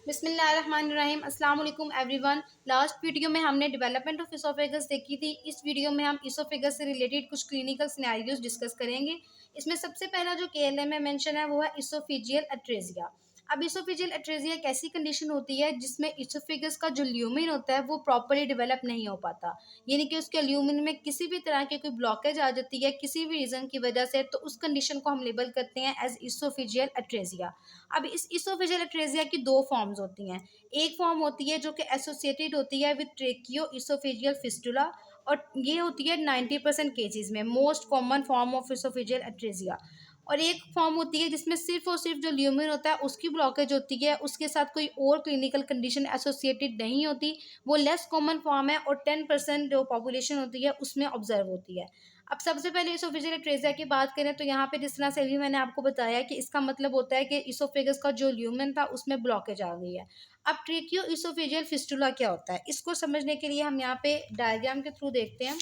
बिस्मिल्लाहिर्रहमानिर्रहीम अस्सलाम वालेकुम एवरीवन। लास्ट वीडियो में हमने डेवलपमेंट ऑफ इसोफेगस देखी थी। इस वीडियो में हम इसोफेगस से रिलेटेड कुछ क्लिनिकल सिनेरियोज डिस्कस करेंगे। इसमें सबसे पहला जो केएलएम में मेंशन है वो है इसोफेजियल एट्रेजिया। अब इसोफेजियल एट्रेजिया एक ऐसी कंडीशन होती है जिसमें इसोफेगस का जो ल्यूमिन होता है वो प्रॉपर्ली डेवलप नहीं हो पाता, यानी कि उसके ल्यूमिन में किसी भी तरह की कोई ब्लॉकेज आ जाती है किसी भी रीज़न की वजह से, तो उस कंडीशन को हम लेबल करते हैं एज इसोफेजियल एट्रेजिया। अब इस इसोफेजियल एट्रेजिया की दो फॉर्म्स होती हैं। एक फॉर्म होती है जो कि एसोसिएटेड होती है विद ट्रेकियो इसोफेजियल फिस्टुला, और ये होती है 90% केसेस में most common form of oesophageal atresia. और एक फॉर्म होती है जिसमें सिर्फ और सिर्फ जो ल्यूमिन होता है उसकी ब्लॉकेज होती है, उसके साथ कोई और क्लिनिकल कंडीशन एसोसिएटेड नहीं होती। वो लेस कॉमन फॉर्म है और 10% जो पॉपुलेशन होती है उसमें ऑब्जर्व होती है। अब सबसे पहले इसोफेजियल एट्रेजिया की बात करें तो यहाँ पे जिस तरह से अभी मैंने आपको बताया कि इसका मतलब होता है कि इसोफेगस का जो ल्यूमेन था उसमें ब्लॉकेज आ गई है। अब ट्रेकियो इसोफेजियल फिस्टुला क्या होता है, इसको समझने के लिए हम यहाँ पे डायग्राम के थ्रू देखते हैं।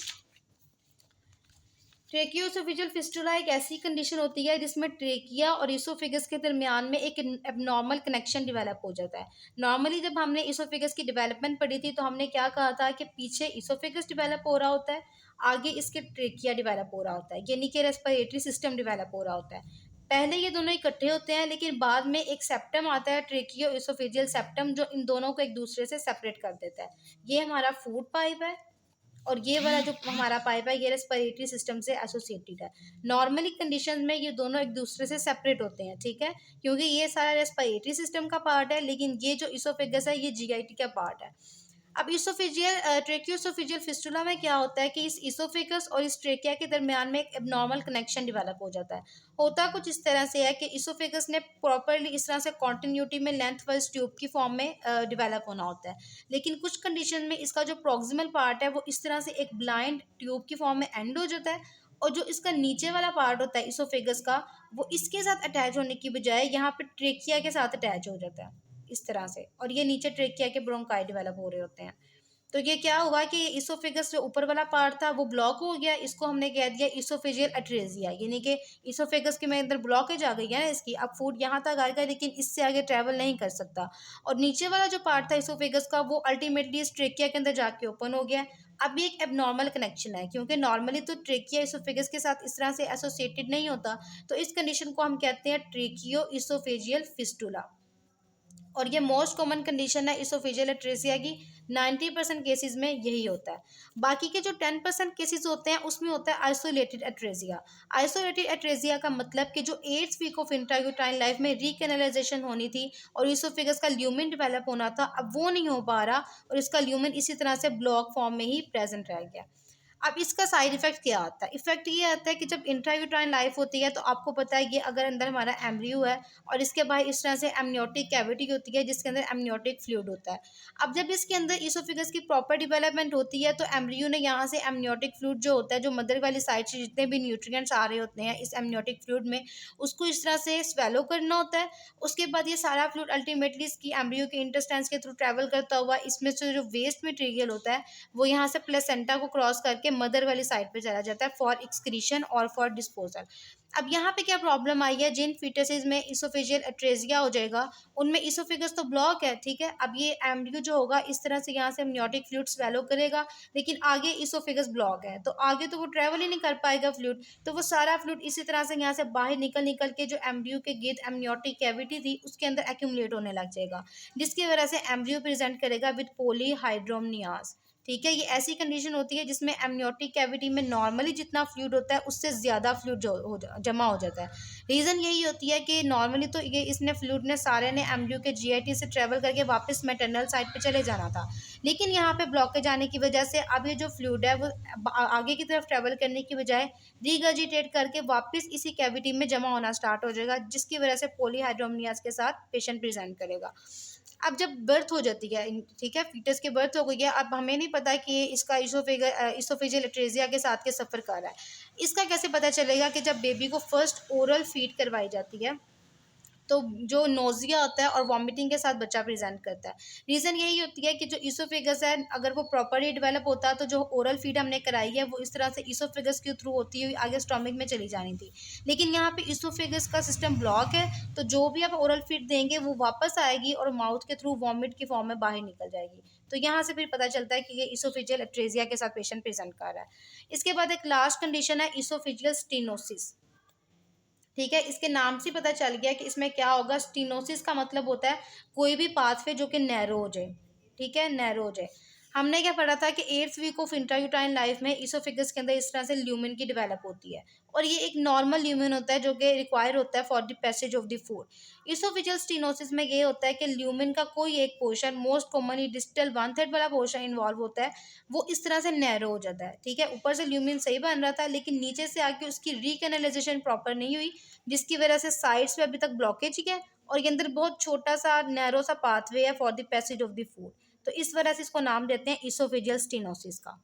ट्रेकियो इसोफेजियल फिस्टुला एक ऐसी कंडीशन होती है जिसमें ट्रेकिया और इसोफेगस के दरमियान में एक एबनॉर्मल कनेक्शन डेवलप हो जाता है। नॉर्मली जब हमने इसोफेगस की डेवलपमेंट पढ़ी थी तो हमने क्या कहा था कि पीछे इसोफेगस डेवलप हो रहा होता है, आगे इसके ट्रेकिया डेवलप हो रहा होता है, यानी कि रेस्पिरेटरी सिस्टम डेवलप हो रहा होता है। पहले ये दोनों इकट्ठे होते हैं लेकिन बाद में एक सेप्टम आता है, ट्रेकियो इसोफेजियल सेप्टम, जो इन दोनों को एक दूसरे से सेपरेट कर देता है। ये हमारा फूड पाइप है और ये वाला जो हमारा पाइप है ये रेस्पिरेटरी सिस्टम से एसोसिएटेड है। नॉर्मली कंडीशन में ये दोनों एक दूसरे से सेपरेट होते हैं, ठीक है, क्योंकि ये सारा रेस्पिरेटरी सिस्टम का पार्ट है, लेकिन ये जो इसोफेगस है ये जीआईटी का पार्ट है। अब इसोफेजियल ट्रेकियोसोफेजियल फिस्टुला में क्या होता है कि इस इसोफेगस और इस ट्रेकिया के दरमियान में एक एबनॉर्मल कनेक्शन डेवलप हो जाता है। होता कुछ इस तरह से है कि इसोफेगस ने प्रॉपरली इस तरह से कॉन्टिन्यूटी में लेंथ वाइज ट्यूब की फॉर्म में डेवलप होना होता है, लेकिन कुछ कंडीशन में इसका जो प्रॉक्सिमल पार्ट है वो इस तरह से एक ब्लाइंड ट्यूब की फॉर्म में एंड हो जाता है, और जो इसका नीचे वाला पार्ट होता है इसोफेगस का वो इसके साथ अटैच होने की बजाय यहाँ पे ट्रेकिया के साथ अटैच हो जाता है इस तरह से, और ये नीचे ट्रेकिया के ब्रोंकाई डेवलप हो रहे होते हैं। तो ये क्या हुआ कि ये इसोफेगस जो ऊपर वाला पार्ट था वो ब्लॉक हो गया, इसको हमने कह दिया इसोफेजियल एट्रेजिया, यानी कि इसोफेगस के में अंदर ब्लॉकेज आ गई है ना इसकी। अब फूड यहाँ तक आएगा लेकिन इससे आगे ट्रैवल नहीं कर सकता, और नीचे वाला जो पार्ट था इसोफेगस का वो अल्टीमेटली इस ट्रेकिया के अंदर जाके ओपन हो गया। अब ये एक एबनॉर्मल कनेक्शन है, क्योंकि नॉर्मली तो ट्रेकिया इसोफेगस के साथ इस तरह से एसोसिएटेड नहीं होता, तो इस कंडीशन को हम कहते हैं ट्रेकियो इसोफेजियल फिस्टुला। और ये मोस्ट कॉमन कंडीशन है इसोफेजियल एट्रेसिया की। 90% केसेस में यही होता है। बाकी के जो 10% केसेस होते हैं उसमें होता है आइसोलेटेड एट्रेसिया। आइसोलेटेड एट्रेसिया का मतलब कि जो 8th week of intrauterine life में रिकेनलाइजेशन होनी थी और इसोफेगस का ल्यूमिन डेवलप होना था, अब वो नहीं हो पा रहा और इसका ल्यूमिन इसी तरह से ब्लॉक फॉर्म में ही प्रेजेंट रह गया। अब इसका साइड इफेक्ट क्या आता है? इफेक्ट ये आता है कि जब इंट्रायूटाइन लाइफ होती है तो आपको पता है ये अगर अंदर हमारा एम्ब्रियो है और इसके बाहर इस तरह से एमनियोटिक कैविटी होती है जिसके अंदर एमनियोटिक फ्लूइड होता है। अब जब इसके अंदर इसोफेगस की प्रॉपर डेवलपमेंट होती है तो एम्ब्रियो ने यहाँ से एमनियोटिक फ्लूइड जो होता है, जो मदर वाली साइड से जितने भी न्यूट्रिएंट्स आ रहे होते हैं इस एमनियोटिक फ्लूइड में, उसको इस तरह से स्वेलो करना होता है। उसके बाद ये सारा फ्लूइड अल्टीमेटली इसकी एम्ब्रियो के इंटेस्टाइन्स के थ्रू ट्रैवल करता हुआ इसमें से जो वेस्ट मटेरियल होता है वो यहाँ से प्लेसेंटा को क्रॉस करके मदर वाली साइड पे चला जाता है फॉर एक्सक्रीशन और फॉर डिस्पोजल। अब यहाँ पे क्या प्रॉब्लम आई है, जिन फीटसेस में इसोफेजियल एट्रेसिया हो जाएगा उनमें इसोफेगस तो ब्लॉक है, ठीक है, अब ये एम्ब्रियो जो होगा इस तरह से यहाँ से एमनियोटिक फ्लूइड स्वेलो करेगा, लेकिन आगे इसोफेगस ब्लॉक है तो आगे तो वो ट्रेवल ही नहीं कर पाएगा फ्लूइड, तो वो सारा फ्लूइड इसी तरह से यहाँ से बाहर निकल निकल के जो एम्ब्रियो के गिर्द एमनियोटिक कैविटी थी उसके अंदर एक्यूमुलेट होने लग जाएगा, जिसकी वजह से एम्ब्रियो प्रेजेंट करेगा विद पॉलीहाइड्रोमनियाज। ठीक है, ये ऐसी कंडीशन होती है जिसमें एमनियोटिक कैविटी में नॉर्मली जितना फ्लूइड होता है उससे ज़्यादा फ्लूइड जमा हो जाता है। रीज़न यही होती है कि नॉर्मली तो ये इसने फ्लूइड ने सारे ने एम्ब्रियो के जीआईटी से ट्रेवल करके वापस मैटरनल साइड पे चले जाना था, लेकिन यहाँ पे ब्लॉकेज आने की वजह से अब ये जो फ्लूइड है वो आगे की तरफ ट्रेवल करने की बजाय रिगर्जिटेट करके वापस इसी कैविटी में जमा होना स्टार्ट हो जाएगा, जिसकी वजह से पॉलीहाइड्रोमनियाज के साथ पेशेंट प्रेजेंट करेगा। अब जब बर्थ हो जाती है, ठीक है, फीटस की बर्थ हो गई है, अब हमें नहीं पता कि इसका इसोफेजियल एट्रेसिया के साथ के सफ़र कर रहा है। इसका कैसे पता चलेगा कि जब बेबी को फर्स्ट ओरल फीड करवाई जाती है तो जो नोज़िया होता है और वॉमिटिंग के साथ बच्चा प्रेज़ेंट करता है। रीज़न यही होती है कि जो ईसोफ़ेगस है, अगर वो प्रॉपर्ली डेवलप होता तो जो ओरल फ़ीड हमने कराई है वो इस तरह से ईसोफ़ेगस के थ्रू होती हुई आगे स्टमक में चली जानी थी। लेकिन यहाँ पे ईसोफ़ेगस का सिस्टम ब्लॉक है, तो जो भी आप ओरल फ़ीड देंगे वो वापस आएगी और माउथ के थ्रू वॉमिट की फ़ॉर्म में बाहर निकल जाएगी। तो यहाँ से फिर पता चलता है कि ये ईसोफ़ेजियल अट्रेज़िया के साथ पेशेंट प्रेज़ेंट कर रहा है। इसके बाद एक लास्ट कंडीशन है ईसोफ़ेजियल स्टेनोसिस। ठीक है, इसके नाम से पता चल गया कि इसमें क्या होगा। स्टीनोसिस का मतलब होता है कोई भी पाथवे जो कि नैरो हो जाए, ठीक है, नैरो हो जाए। हमने क्या पढ़ा था कि 8th week of intrauterine life में इसोफिगस के अंदर इस तरह से ल्यूमेन की डेवलप होती है और ये एक नॉर्मल ल्यूमेन होता है जो कि रिक्वायर होता है for the passage of the food. Oesophageal stenosis में ये होता है कि ल्यूमेन का कोई एक पोर्शन, मोस्ट कॉमनली डिस्टल 1/3 वाला पोर्शन इन्वॉल्व होता है, वो इस तरह से नैरो हो जाता है। ठीक है, ऊपर से ल्यूमेन सही बन रहा था लेकिन नीचे से आके उसकी रिकैनालाइजेशन प्रॉपर नहीं हुई, जिसकी वजह से साइड्स पे अभी तक ब्लॉकेज ही है और ये अंदर बहुत छोटा सा नैरो सा पाथवे है for the passage of the food. तो इस वजह से इसको नाम देते हैं इसोफेजियल स्टेनोसिस का।